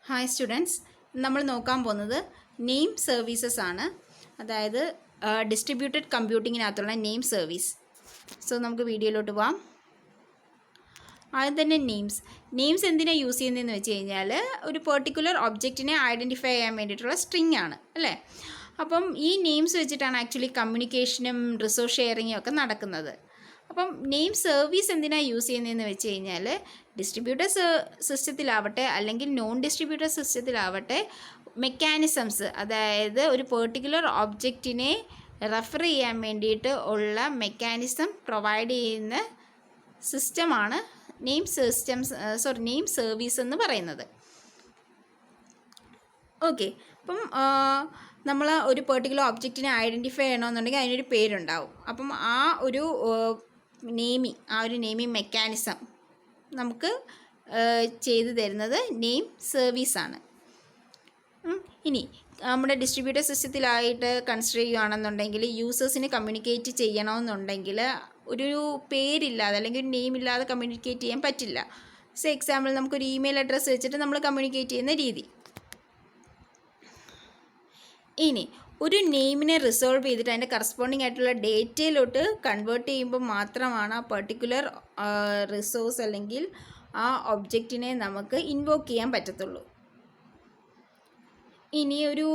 Hi students, നമ്മൾ നോക്കാൻ പോകുന്നത് നെയിം സർവീസസ് ആണ്. അതായത് ഡിസ്ട്രിബ്യൂട്ടഡ് കമ്പ്യൂട്ടിങ്ങിനകത്തുള്ള നെയിം സർവീസ്. സോ നമുക്ക് വീഡിയോയിലോട്ട് പോവാം. ആദ്യം തന്നെ നെയിംസ് എന്തിനാണ് യൂസ് ചെയ്യുന്നതെന്ന് വെച്ച് കഴിഞ്ഞാൽ ഒരു പെർട്ടിക്കുലർ ഒബ്ജക്റ്റിനെ ഐഡൻറ്റിഫൈ ചെയ്യാൻ വേണ്ടിയിട്ടുള്ള സ്ട്രിങ് ആണ് അല്ലേ. അപ്പം ഈ നെയിംസ് വെച്ചിട്ടാണ് ആക്ച്വലി കമ്മ്യൂണിക്കേഷനും റിസോഴ്സ് ഷെയറിങ്ങും ഒക്കെ നടക്കുന്നത്. അപ്പം നെയിം സർവീസ് എന്തിനാണ് യൂസ് ചെയ്യുന്നതെന്ന് വെച്ച് കഴിഞ്ഞാൽ ഡിസ്ട്രിബ്യൂട്ടഡ് സിസ്റ്റത്തിലാവട്ടെ അല്ലെങ്കിൽ നോൺ ഡിസ്ട്രിബ്യൂട്ടഡ് സിസ്റ്റത്തിലാവട്ടെ മെക്കാനിസംസ്, അതായത് ഒരു പെർട്ടിക്കുലർ ഒബ്ജക്റ്റിനെ റെഫർ ചെയ്യാൻ വേണ്ടിയിട്ട് ഉള്ള മെക്കാനിസം പ്രൊവൈഡ് ചെയ്യുന്ന സിസ്റ്റമാണ് നെയിം സർവീസ് എന്ന് പറയുന്നത്. ഓക്കെ, അപ്പം നമ്മൾ ഒരു പെർട്ടിക്കുലർ ഒബ്ജക്റ്റിനെ ഐഡൻറ്റിഫൈ ചെയ്യണമെന്നുണ്ടെങ്കിൽ അതിനൊരു പേരുണ്ടാവും. അപ്പം ആ ഒരു നെയിമിങ് മെക്കാനിസം നമുക്ക് ചെയ്തു തരുന്നത് നെയിം സർവീസാണ്. ഇനി നമ്മുടെ ഡിസ്ട്രിബ്യൂട്ടർ സിസ്റ്റത്തിലായിട്ട് കൺസിഡർ ചെയ്യുകയാണെന്നുണ്ടെങ്കിൽ യൂസേഴ്സിന് കമ്മ്യൂണിക്കേറ്റ് ചെയ്യണമെന്നുണ്ടെങ്കിൽ ഒരു പേരില്ലാതെ അല്ലെങ്കിൽ ഒരു നെയിം ഇല്ലാതെ കമ്മ്യൂണിക്കേറ്റ് ചെയ്യാൻ പറ്റില്ല. സോ എക്സാമ്പിൾ നമുക്കൊരു ഇമെയിൽ അഡ്രസ്സ് വെച്ചിട്ട് നമ്മൾ കമ്മ്യൂണിക്കേറ്റ് ചെയ്യുന്ന രീതി. ഇനി ഒരു നെയിമിനെ റിസോൾവ് ചെയ്തിട്ട് അതിൻ്റെ കറസ്പോണ്ടിങ് ആയിട്ടുള്ള ഡേറ്റയിലോട്ട് കൺവേർട്ട് ചെയ്യുമ്പോൾ മാത്രമാണ് ആ പെർട്ടിക്കുലർ റിസോഴ്സ് അല്ലെങ്കിൽ ആ ഒബ്ജക്റ്റിനെ നമുക്ക് ഇൻവോക്ക് ചെയ്യാൻ പറ്റത്തുള്ളൂ. ഇനി ഒരു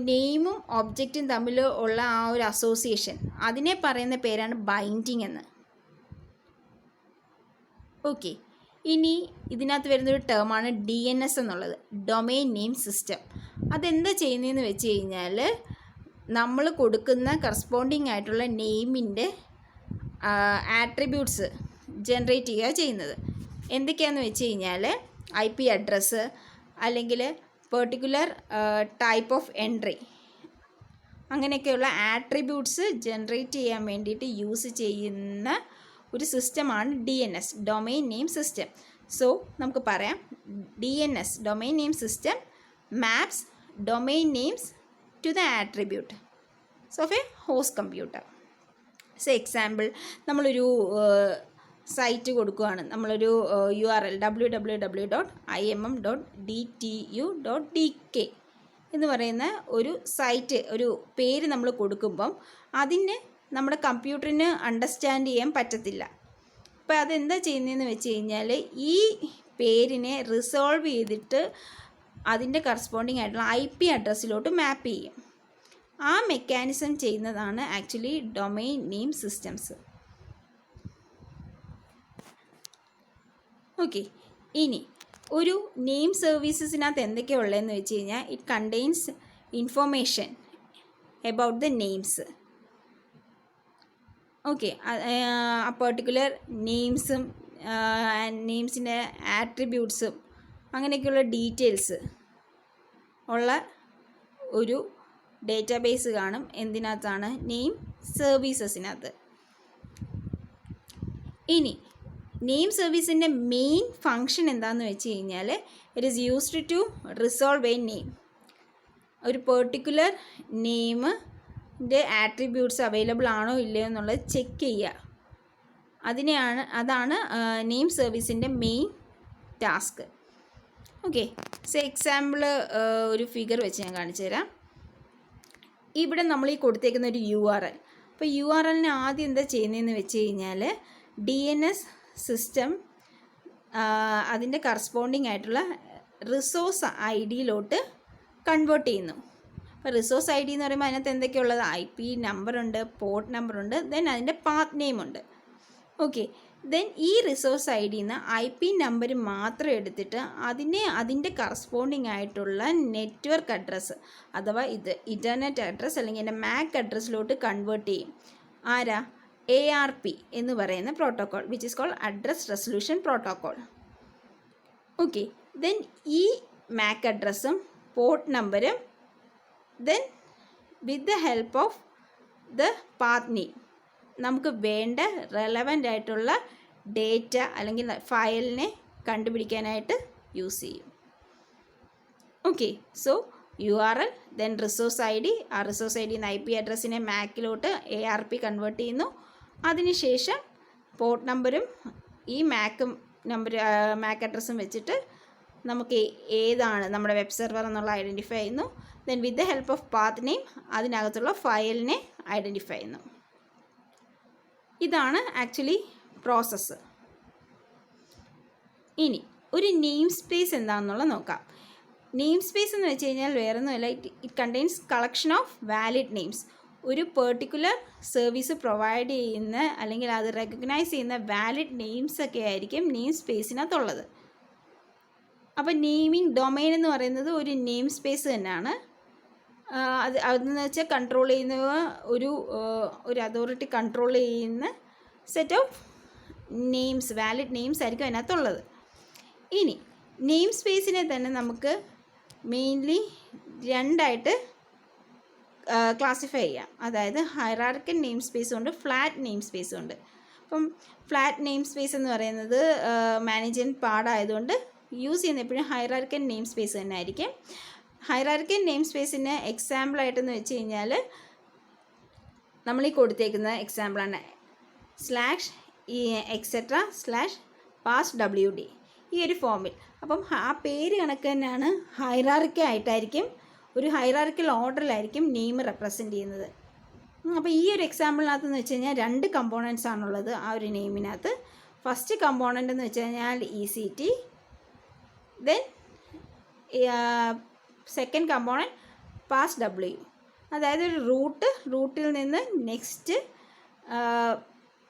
നെയിമും ഒബ്ജക്റ്റും തമ്മിൽ ഉള്ള ആ ഒരു അസോസിയേഷൻ, അതിനെ പറയുന്ന പേരാണ് ബൈൻഡിങ് എന്ന്. ഓക്കെ, ഇനി ഇതിനകത്ത് വരുന്നൊരു ടേമാണ് DNS എന്നുള്ളത്, ഡൊമെയിൻ നെയിം സിസ്റ്റം. അതെന്താ ചെയ്യുന്നതെന്ന് വെച്ച് കഴിഞ്ഞാൽ നമ്മൾ കൊടുക്കുന്ന കറസ്പോണ്ടിങ് ആയിട്ടുള്ള നെയിമിൻ്റെ ആട്രിബ്യൂട്ട്സ് ജനറേറ്റ് ചെയ്യുക ചെയ്യുന്നത്. എന്തൊക്കെയാണെന്ന് വെച്ച് കഴിഞ്ഞാൽ IP അഡ്രസ്സ് അല്ലെങ്കിൽ പെർട്ടിക്കുലർ ടൈപ്പ് ഓഫ് എൻട്രി, അങ്ങനെയൊക്കെയുള്ള ആട്രിബ്യൂട്ട്സ് ജനറേറ്റ് ചെയ്യാൻ വേണ്ടിയിട്ട് യൂസ് ചെയ്യുന്ന ഒരു സിസ്റ്റമാണ് DNS, domain name system. So നമുക്ക് പറയാം DNS, domain name system, maps domain names to the attribute of a host computer. So example നമ്മളൊരു സൈറ്റ് കൊടുക്കുകയാണ്, നമ്മളൊരു URL www.imm.dtu.dk എന്ന് പറയുന്ന ഒരു സൈറ്റ്, ഒരു പേര് നമ്മൾ കൊടുക്കുമ്പം അതിന് നമ്മുടെ കമ്പ്യൂട്ടറിന് അണ്ടർസ്റ്റാൻഡ് ചെയ്യാൻ പറ്റത്തില്ല. അപ്പോൾ അതെന്താ ചെയ്യുന്നതെന്ന് വെച്ച് കഴിഞ്ഞാൽ ഈ പേരിനെ റിസോൾവ് ചെയ്തിട്ട് അതിൻ്റെ കറസ്പോണ്ടിങ് ആയിട്ടുള്ള IP അഡ്രസ്സിലോട്ട് മാപ്പ് ചെയ്യും. ആ മെക്കാനിസം ചെയ്യുന്നതാണ് actually domain name systems. Okay, ഇനി ഒരു നെയിം സർവീസസിനകത്ത് എന്തൊക്കെയാണ് ഉള്ളതെന്ന് വെച്ച് കഴിഞ്ഞാൽ it contains information about the names. Okay, ആ പെർട്ടിക്കുലർ നെയിംസും നെയിംസിൻ്റെ ആട്രിബ്യൂട്ട്സും അങ്ങനെയൊക്കെയുള്ള ഡീറ്റെയിൽസ് ഉള്ള ഒരു ഡേറ്റാബേസ് കാണും. എന്തിനകത്താണ്? നെയിം സർവീസസിനകത്ത്. ഇനി നെയിം സർവീസിൻ്റെ മെയിൻ ഫങ്ഷൻ എന്താണെന്ന് വെച്ച് കഴിഞ്ഞാൽ it is used to resolve a name. ഒരു പെർട്ടിക്കുലർ നെയിമിൻ്റെ ആട്രിബ്യൂട്ട്സ് അവൈലബിൾ ആണോ ഇല്ലയോ എന്നുള്ളത് ചെക്ക് ചെയ്യുക. അതാണ് നെയിം സർവീസിൻ്റെ main task. Okay, so example ഒരു ഫിഗർ വെച്ച് ഞാൻ കാണിച്ചു തരാം. ഇവിടെ നമ്മൾ ഈ കൊടുത്തേക്കുന്ന ഒരു URL. അപ്പോൾ URLന് ആദ്യം എന്താ ചെയ്യുന്നതെന്ന് വെച്ച് കഴിഞ്ഞാൽ DNS സിസ്റ്റം അതിൻ്റെ കറസ്പോണ്ടിങ് ആയിട്ടുള്ള റിസോഴ്സ് IDയിലോട്ട് കൺവേർട്ട് ചെയ്യുന്നു. അപ്പോൾ റിസോഴ്സ് ID എന്ന് പറയുമ്പോൾ അതിനകത്ത് എന്തൊക്കെയുള്ളത്? IP നമ്പറുണ്ട്, പോർട്ട് നമ്പറുണ്ട്, ദെൻ അതിൻ്റെ പാത്ത് നെയിമുണ്ട്. ഓക്കെ, ദെൻ ഈ റിസോഴ്സ് IDന്ന് IP നമ്പർ മാത്രം എടുത്തിട്ട് അതിൻ്റെ കറസ്പോണ്ടിങ് ആയിട്ടുള്ള നെറ്റ്വർക്ക് അഡ്രസ്സ് അഥവാ ഇൻ്റർനെറ്റ് അഡ്രസ്സ് അല്ലെങ്കിൽ എൻ്റെ MAC അഡ്രസ്സിലോട്ട് കൺവേർട്ട് ചെയ്യും. ആരാ? ARP എന്ന് പറയുന്ന protocol, which is called address resolution protocol. Okay, then ഈ MAC അഡ്രസ്സും പോർട്ട് നമ്പരും then with the help of the path name നമുക്ക് വേണ്ട റെലവൻ്റ് ആയിട്ടുള്ള ഡേറ്റ അല്ലെങ്കിൽ ഫയലിനെ കണ്ടുപിടിക്കാനായിട്ട് യൂസ് ചെയ്യും. Okay, so URL then resource ID, ആ റിസോഴ്സ് IDന്ന് IP അഡ്രസ്സിനെ MACലോട്ട് ARP കൺവേർട്ട് ചെയ്യുന്നു. അതിനുശേഷം പോർട്ട് നമ്പറും ഈ MAC അഡ്രസ്സും വെച്ചിട്ട് നമുക്ക് ഏതാണ് നമ്മുടെ വെബ് സെർവർ എന്നുള്ള ഐഡൻറ്റിഫൈ ചെയ്യുന്നു. Then with the help of path name അതിനകത്തുള്ള ഫയലിനെ ഐഡൻറ്റിഫൈ ചെയ്യുന്നു. ഇതാണ് ആക്ച്വലി പ്രോസസ്സ്. ഇനി ഒരു നെയിം സ്പേസ് എന്താണെന്നുള്ളത് നോക്കാം. നെയിം സ്പേസ് എന്ന് വെച്ച് കഴിഞ്ഞാൽ വേറൊന്നുമല്ല, it contains collection of valid names. ഒരു പെർട്ടിക്കുലർ സർവീസ് പ്രൊവൈഡ് ചെയ്യുന്ന അല്ലെങ്കിൽ അത് റെക്കഗ്നൈസ് ചെയ്യുന്ന വാലിഡ് നെയിംസ് ഒക്കെ ആയിരിക്കും നെയിം സ്പേസിനകത്തുള്ളത്. അപ്പോൾ നെയിമിംഗ് ഡൊമൈൻ എന്ന് പറയുന്നത് ഒരു നെയിം സ്പേസ് തന്നെയാണ്. അതെന്ന് വെച്ചാൽ കൺട്രോൾ ചെയ്യുന്ന ഒരു അതോറിറ്റി കൺട്രോൾ ചെയ്യുന്ന set of names, valid names ആയിരിക്കും അതിനകത്തുള്ളത്. ഇനി നെയിം സ്പേസിനെ തന്നെ നമുക്ക് മെയിൻലി രണ്ടായിട്ട് ക്ലാസിഫൈ ചെയ്യാം. അതായത് ഹൈറാർക്കിക്കൽ നെയിം സ്പേസും ഉണ്ട്, ഫ്ലാറ്റ് നെയിം സ്പേസും ഉണ്ട്. അപ്പം ഫ്ലാറ്റ് നെയിം സ്പേസ് എന്ന് പറയുന്നത് മാനേജ് ചെയ്യാൻ പാടായതുകൊണ്ട് യൂസ് ചെയ്യുന്ന എപ്പോഴും ഹൈറാർക്കിക്കൽ നെയിം സ്പേസ് തന്നെ ആയിരിക്കും. ഹൈറാർക്കിക്കൽ നെയിം സ്പേസിന് എക്സാമ്പിളായിട്ടെന്ന് വെച്ച് കഴിഞ്ഞാൽ നമ്മൾ ഈ കൊടുത്തേക്കുന്ന എക്സാമ്പിളാണ് /etc/pass_wd ഈ ഒരു ഫോമിൽ. അപ്പം ആ പേര് കണക്ക് തന്നെയാണ് ഹൈറാർക്കി ആയിട്ടായിരിക്കും, ഒരു ഹൈറാർക്കിക്കൽ ഓർഡറിലായിരിക്കും നെയിം റെപ്രസെൻറ്റ് ചെയ്യുന്നത്. അപ്പോൾ ഈ ഒരു എക്സാമ്പിളിനകത്ത് എന്ന് വെച്ച് കഴിഞ്ഞാൽ 2 കമ്പോണൻസ് ആണുള്ളത് ആ ഒരു നെയിമിനകത്ത്. ഫസ്റ്റ് കമ്പോണൻ്റ് എന്ന് വെച്ച് കഴിഞ്ഞാൽ ECT, then second component pass_w. അതായത് ഒരു റൂട്ടിൽ നിന്ന് നെക്സ്റ്റ്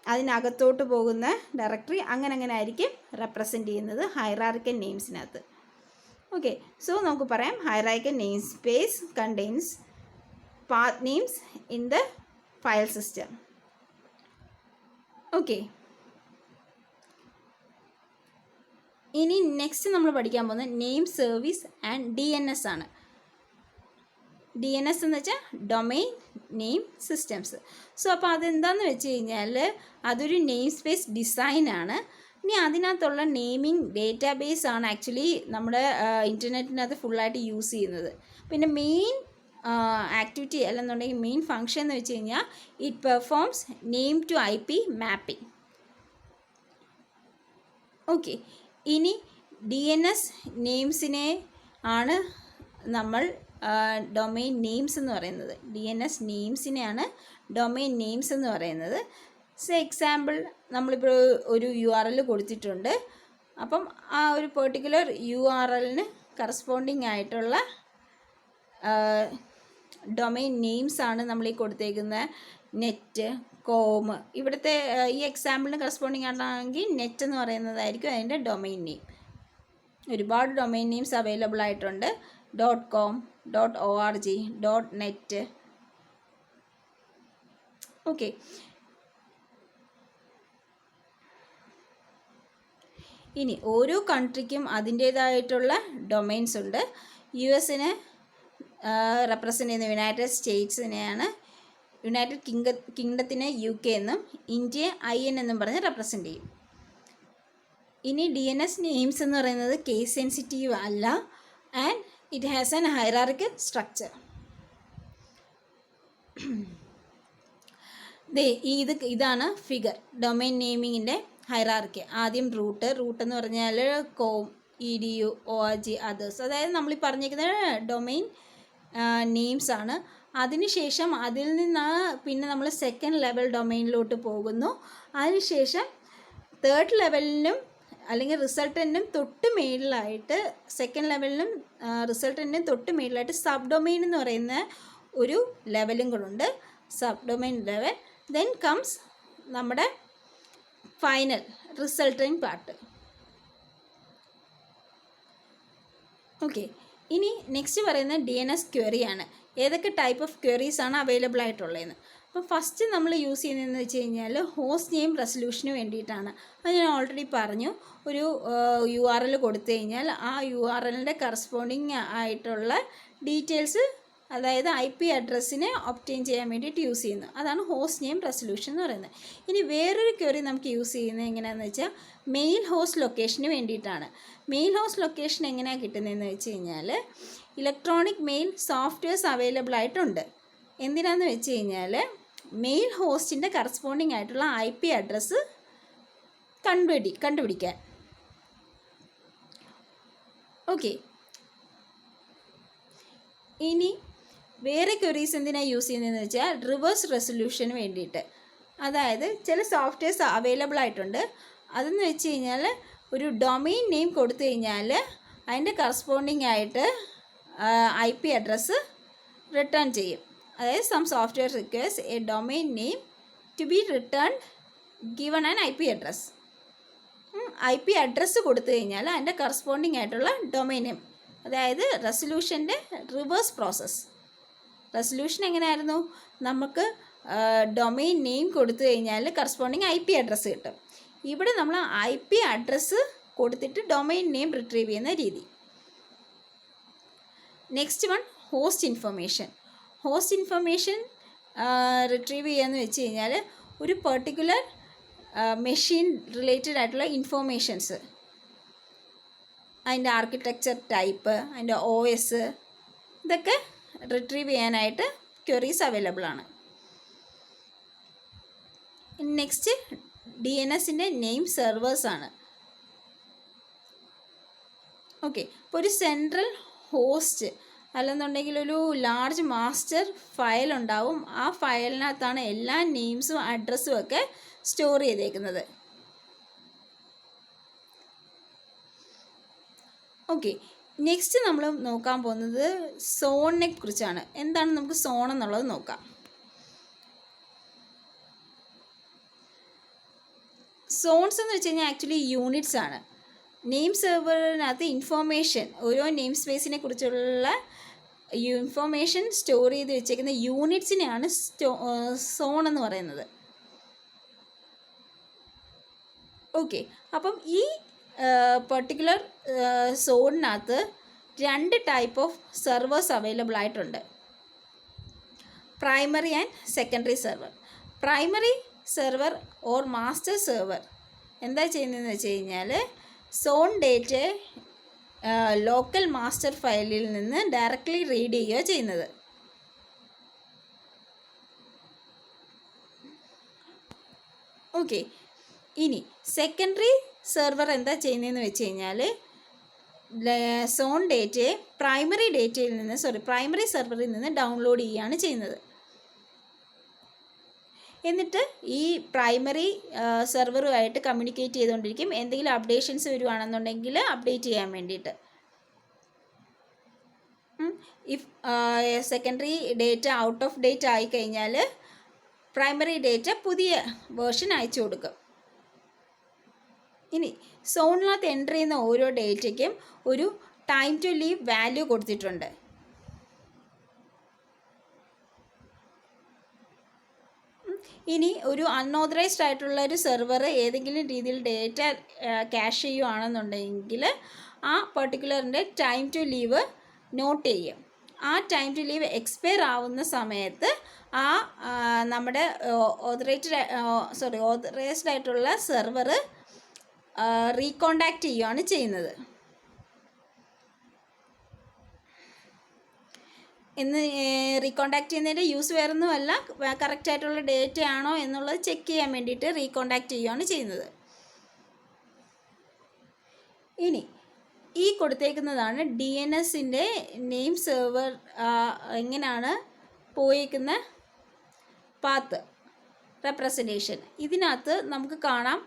അതിനകത്തോട്ട് പോകുന്ന ഡയറക്ടറി അങ്ങനെ ആയിരിക്കും റെപ്രസെൻറ്റ് ചെയ്യുന്നത് ഹൈറാർക്കിക്കൽ നെയിംസിനകത്ത്. ഓക്കെ, സോ നമുക്ക് പറയാം hierarchical name space contains path names in the file system. Okay, ഇനി നെക്സ്റ്റ് നമ്മൾ പഠിക്കാൻ പോകുന്നത് നെയിം സർവീസ് ആൻഡ് DNS ആണ്. DNS എന്ന് വെച്ചാൽ ഡൊമൈൻ നെയിം സിസ്റ്റംസ്. സോ അപ്പോൾ അതെന്താണെന്ന് വെച്ച് കഴിഞ്ഞാൽ അതൊരു നെയിം സ്പേസ് ഡിസൈനാണ്. ഇനി അതിനകത്തുള്ള നെയിമിംഗ് ഡേറ്റാബേസ് ആണ് ആക്ച്വലി നമ്മുടെ ഇൻ്റർനെറ്റിനകത്ത് ഫുള്ളായിട്ട് യൂസ് ചെയ്യുന്നത്. പിന്നെ മെയിൻ ആക്ടിവിറ്റി അല്ലെന്നുണ്ടെങ്കിൽ മെയിൻ ഫങ്ഷൻ എന്ന് വെച്ച് കഴിഞ്ഞാൽ it performs name to IP mapping. ഓക്കെ, ഇനി DNS നെയിംസിനെ ആണ് നമ്മൾ ഡൊമൈൻ നെയിംസ് എന്ന് പറയുന്നത്. DNS നെയിംസിനെയാണ് ഡൊമൈൻ നെയിംസ് എന്ന് പറയുന്നത്. എക്സാമ്പിൾ നമ്മളിപ്പോൾ ഒരു URL കൊടുത്തിട്ടുണ്ട്. അപ്പം ആ ഒരു പെർട്ടിക്കുലർ URLന് കറസ്പോണ്ടിങ് ആയിട്ടുള്ള ഡൊമൈൻ നെയിംസ് ആണ് നമ്മൾ ഈ കൊടുത്തേക്കുന്ന നെറ്റ്, കോം. ഇവിടുത്തെ ഈ എക്സാമ്പിളിന് കറസ്പോണ്ടിങ് ആണെങ്കിൽ നെറ്റ് എന്ന് പറയുന്നതായിരിക്കും അതിൻ്റെ ഡൊമൈൻ നെയിം. ഒരുപാട് ഡൊമൈൻ നെയിംസ് അവൈലബിൾ ആയിട്ടുണ്ട്. .com, .org, .net. ഓക്കെ, ഇനി ഓരോ കൺട്രിക്കും അതിൻ്റേതായിട്ടുള്ള ഡൊമൈൻസ് ഉണ്ട്. US-നെ റെപ്രസെൻ്റ് ചെയ്യുന്ന യുണൈറ്റഡ് സ്റ്റേറ്റ്സിനെയാണ്, യുണൈറ്റഡ് കിങ്ഡത്തിനെ UK എന്നും, ഇന്ത്യയെ IN എന്നും പറഞ്ഞ് റെപ്രസെൻ്റ് ചെയ്യും. ഇനി DNS നെയിംസ് എന്ന് പറയുന്നത് കേസ് സെൻസിറ്റീവ് അല്ല, and it has an hierarchical structure. ഇതാണ് ഫിഗർ ഡൊമൈൻ നെയിമിങ്ങിൻ്റെ ഹൈറാർക്കി. ആദ്യം റൂട്ട് എന്ന് പറഞ്ഞാൽ കോം, EDU, ORG, അതേഴ്സ്. അതായത് നമ്മൾ ഈ പറഞ്ഞിരിക്കുന്ന ഡൊമൈൻ നെയിംസ് ആണ്. അതിനുശേഷം അതിൽ നിന്ന് പിന്നെ നമ്മൾ സെക്കൻഡ് ലെവൽ ഡൊമൈനിലോട്ട് പോകുന്നു. അതിനുശേഷം തേർഡ് ലെവലിനും അല്ലെങ്കിൽ റിസൾട്ടൻറ്റും തൊട്ട് മേളിലായിട്ട്, സെക്കൻഡ് ലെവലിനും റിസൾട്ടൻറ്റും തൊട്ട് മേളിലായിട്ട് സബ് ഡൊമൈൻ എന്ന് പറയുന്ന ഒരു ലെവലും കൂടെ, sub domain level. Then comes നമ്മുടെ ഫൈനൽ റിസൾട്ടൻ പാർട്ട്. ഓക്കെ, ഇനി നെക്സ്റ്റ് പറയുന്നത് DNS ക്വറിയാണ്. ഏതൊക്കെ ടൈപ്പ് ഓഫ് ക്വറീസാണ് അവൈലബിൾ ആയിട്ടുള്ളതെന്ന്. അപ്പോൾ ഫസ്റ്റ് നമ്മൾ യൂസ് ചെയ്യുന്നതെന്ന് വെച്ച് കഴിഞ്ഞാൽ ഹോസ്റ്റ് നെയിം റെസൊല്യൂഷന് വേണ്ടിയിട്ടാണ്. അത് ഞാൻ ഓൾറെഡി പറഞ്ഞു. ഒരു URL കൊടുത്തു കഴിഞ്ഞാൽ ആ URLൻ്റെ കറസ്പോണ്ടിങ് ആയിട്ടുള്ള ഡീറ്റെയിൽസ്, അതായത് IP അഡ്രസ്സിനെ ഒബ്റ്റെയിൻ ചെയ്യാൻ വേണ്ടിയിട്ട് യൂസ് ചെയ്യുന്നു. അതാണ് ഹോസ്റ്റ് നെയിം റെസൊല്യൂഷൻ എന്ന് പറയുന്നത്. ഇനി വേറൊരു ക്വറി നമുക്ക് യൂസ് ചെയ്യുന്നത് എങ്ങനെയാണെന്ന് വെച്ചാൽ മെയിൽ ഹോസ്റ്റ് ലൊക്കേഷന് വേണ്ടിയിട്ടാണ്. മെയിൽ ഹോസ്റ്റ് ലൊക്കേഷൻ എങ്ങനെയാണ് കിട്ടുന്നതെന്ന് വെച്ച് കഴിഞ്ഞാൽ ഇലക്ട്രോണിക് മെയിൽ സോഫ്റ്റ്വെയർസ് അവൈലബിൾ ആയിട്ടുണ്ട്. എന്തിനാണെന്ന് വെച്ച് കഴിഞ്ഞാൽ മെയിൽ ഹോസ്റ്റിൻ്റെ കറസ്പോണ്ടിങ് ആയിട്ടുള്ള IP അഡ്രസ്സ് കണ്ടുപിടിക്കാൻ. ഓക്കെ, ഇനി വേറെ ക്വറീസ് എന്തിനാണ് യൂസ് ചെയ്യുന്നതെന്ന് വെച്ചാൽ റിവേഴ്സ് റെസൊല്യൂഷന് വേണ്ടിയിട്ട്. അതായത് ചില സോഫ്റ്റ്വെയർസ് അവൈലബിൾ ആയിട്ടുണ്ട്. അതെന്ന് വെച്ച് കഴിഞ്ഞാൽ ഒരു ഡൊമെയിൻ നെയിം കൊടുത്തു കഴിഞ്ഞാൽ അതിൻ്റെ കറസ്പോണ്ടിങ് ആയിട്ട് IP അഡ്രസ്സ് റിട്ടേൺ ചെയ്യും. അതായത് some software requires a domain name to be return given an IP address. IP address കൊടുത്തു കഴിഞ്ഞാൽ അതിൻ്റെ കറസ്പോണ്ടിങ് ആയിട്ടുള്ള ഡൊമെയിൻ നെയിം, അതായത് റെസൊല്യൂഷൻ്റെ റിവേഴ്സ് പ്രോസസ്സ്. റെസൊല്യൂഷൻ എങ്ങനെയായിരുന്നു? നമുക്ക് ഡൊമെയിൻ നെയിം കൊടുത്തു കഴിഞ്ഞാൽ കറസ്പോണ്ടിങ് IP അഡ്രസ്സ് കിട്ടും. ഇവിടെ നമ്മൾ IP അഡ്രസ്സ് കൊടുത്തിട്ട് ഡൊമെയിൻ നെയിം റിട്രീവ് ചെയ്യുന്ന രീതി. Next one, host information. Host information retrieve ചെയ്യാന്ന് വെച്ച് കഴിഞ്ഞാൽ ഒരു പെർട്ടിക്കുലർ മെഷീൻ റിലേറ്റഡ് ആയിട്ടുള്ള ഇൻഫോർമേഷൻസ്, അതിൻ്റെ ആർക്കിടെക്ചർ ടൈപ്പ്, അതിൻ്റെ OS, ഇതൊക്കെ റിട്രീവ് ചെയ്യാനായിട്ട് ക്വറീസ് അവൈലബിൾ ആണ്. നെക്സ്റ്റ് DNSൻ്റെ നെയിം സെർവേഴ്സാണ്. ഓക്കെ, ഇപ്പോൾ ഒരു സെൻട്രൽ ഹോസ്റ്റ് അല്ലെന്നുണ്ടെങ്കിൽ ഒരു ലാർജ് മാസ്റ്റർ ഫയൽ ഉണ്ടാവും. ആ ഫയലിനകത്താണ് എല്ലാ നെയിംസും അഡ്രസ്സും ഒക്കെ സ്റ്റോർ ചെയ്തേക്കുന്നത്. ഓക്കെ, നെക്സ്റ്റ് നമ്മൾ നോക്കാൻ പോകുന്നത് സോണിനെ കുറിച്ചാണ്. എന്താണ് നമുക്ക് സോൺ എന്നുള്ളത് നോക്കാം. സോൺസ് എന്ന് വെച്ച് കഴിഞ്ഞാൽ ആക്ച്വലി യൂണിറ്റ്സ് ആണ്. നെയിം സെർവറിനകത്ത് ഇൻഫോർമേഷൻ, ഓരോ നെയിം സ്പേസിനെ കുറിച്ചുള്ള ഇൻഫോർമേഷൻ സ്റ്റോർ ചെയ്ത് വെച്ചേക്കുന്ന യൂണിറ്റ്സിനെയാണ് സോൺ എന്ന് പറയുന്നത്. ഓക്കെ, അപ്പം ഈ പെർട്ടിക്കുലർ സോണിനകത്ത് 2 ടൈപ്പ് ഓഫ് സെർവേഴ്സ് അവൈലബിൾ ആയിട്ടുണ്ട്, primary and secondary server. Primary server or master server എന്താ ചെയ്യുന്നതെന്ന് വെച്ച് കഴിഞ്ഞാൽ സോൺ ഡേറ്റയെ ലോക്കൽ മാസ്റ്റർ ഫയലിൽ നിന്ന് ഡയറക്റ്റ്ലി റീഡ് ചെയ്യുകയോ ചെയ്യുന്നത്. ഓക്കെ, ഇനി സെക്കൻഡറി സെർവർ എന്താ ചെയ്യുന്നതെന്ന് വെച്ച് കഴിഞ്ഞാൽ സോൺ ഡേറ്റയെ പ്രൈമറി സെർവറിൽ നിന്ന് ഡൗൺലോഡ് ചെയ്യുകയാണ് ചെയ്യുന്നത്. എന്നിട്ട് ഈ പ്രൈമറി സെർവറുമായിട്ട് കമ്മ്യൂണിക്കേറ്റ് ചെയ്തുകൊണ്ടിരിക്കും. എന്തെങ്കിലും അപ്ഡേഷൻസ് വരുവാണെന്നുണ്ടെങ്കിൽ അപ്ഡേറ്റ് ചെയ്യാൻ വേണ്ടിയിട്ട്. If secondary data out of date ആയിക്കഴിഞ്ഞാൽ പ്രൈമറി ഡേറ്റ പുതിയ വേർഷൻ അയച്ചു കൊടുക്കും. ഇനി സോണിനകത്ത് എൻ്റർ ചെയ്യുന്ന ഓരോ ഡേറ്റയ്ക്കും ഒരു ടൈം ടു ലീവ് വാല്യൂ കൊടുത്തിട്ടുണ്ട്. ഇനി ഒരു അൺഓതറൈസ്ഡ് ആയിട്ടുള്ള ഒരു സെർവർ ഏതെങ്കിലും രീതിയിൽ ഡേറ്റ ക്യാഷ് ചെയ്യുകയാണെന്നുണ്ടെങ്കിൽ ആ പെർട്ടിക്കുലറിൻ്റെ ടൈം ടു ലീവ് നോട്ട് ചെയ്യും. ആ ടൈം ടു ലീവ് എക്സ്പയർ ആവുന്ന സമയത്ത് ആ നമ്മുടെ ഓതറൈസ്ഡ് ആയിട്ടുള്ള സെർവർ റീകോണ്ടാക്റ്റ് ചെയ്യുകയാണ് ചെയ്യുന്നത്. ഇന്ന് റീകോണ്ടാക്ട് ചെയ്യുന്നതിൻ്റെ യൂസ് വേറൊന്നുമല്ല, കറക്റ്റായിട്ടുള്ള ഡേറ്റ ആണോ എന്നുള്ളത് ചെക്ക് ചെയ്യാൻ വേണ്ടിയിട്ട് റീകോണ്ടാക്ട് ചെയ്യുകയാണ് ചെയ്യുന്നത്. ഇനി ഈ കൊടുത്തേക്കുന്നതാണ് DNSൻ്റെ നെയിം സെർവർ എങ്ങനെയാണ് പോയേക്കുന്ന പാത്ത് റെപ്രസെൻറ്റേഷൻ. ഇതിനകത്ത് നമുക്ക് കാണാം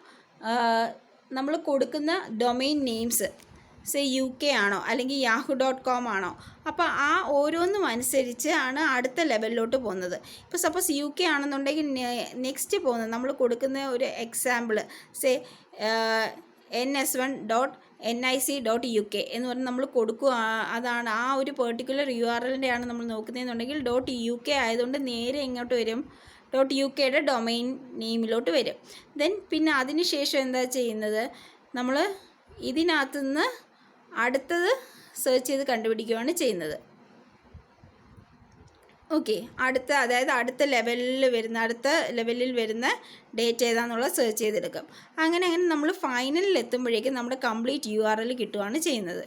നമ്മൾ കൊടുക്കുന്ന ഡൊമെയിൻ നെയിംസ് UK ആണോ അല്ലെങ്കിൽ yahoo.com ആണോ. അപ്പോൾ ആ ഓരോന്നും അനുസരിച്ച് ആണ് അടുത്ത ലെവലിലോട്ട് പോകുന്നത്. ഇപ്പോൾ സപ്പോസ് UK ആണെന്നുണ്ടെങ്കിൽ നെക്സ്റ്റ് പോകുന്നത് നമ്മൾ കൊടുക്കുന്ന ഒരു എക്സാമ്പിൾ ns1.nic.uk എന്ന് പറഞ്ഞ് നമ്മൾ കൊടുക്കുക. അതാണ് ആ ഒരു പെർട്ടിക്കുലർ URLൻ്റെ ആണ് നമ്മൾ നോക്കുന്നതെന്നുണ്ടെങ്കിൽ .uk ആയതുകൊണ്ട് നേരെ ഇങ്ങോട്ട് വരും, .ukയുടെ ഡൊമെയിൻ നെയിമിലോട്ട് വരും. പിന്നെ അതിന് ശേഷം എന്താ ചെയ്യുന്നത്, നമ്മൾ ഇതിനകത്തു നിന്ന് അടുത്തത് സെർച്ച് ചെയ്ത് കണ്ടുപിടിക്കുകയാണ് ചെയ്യുന്നത്. ഓക്കെ, അടുത്ത ലെവലിൽ വരുന്ന ഡേറ്റ ഏതാണെന്നുള്ളത് സെർച്ച് ചെയ്തെടുക്കും. അങ്ങനെ നമ്മൾ ഫൈനലിൽ എത്തുമ്പോഴേക്കും നമ്മുടെ കംപ്ലീറ്റ് URL കിട്ടുകയാണ് ചെയ്യുന്നത്.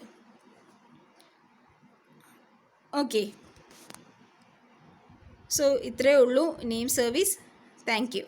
ഓക്കെ, സോ ഇത്രയേ ഉള്ളൂ നെയിം സർവീസ്. Thank you.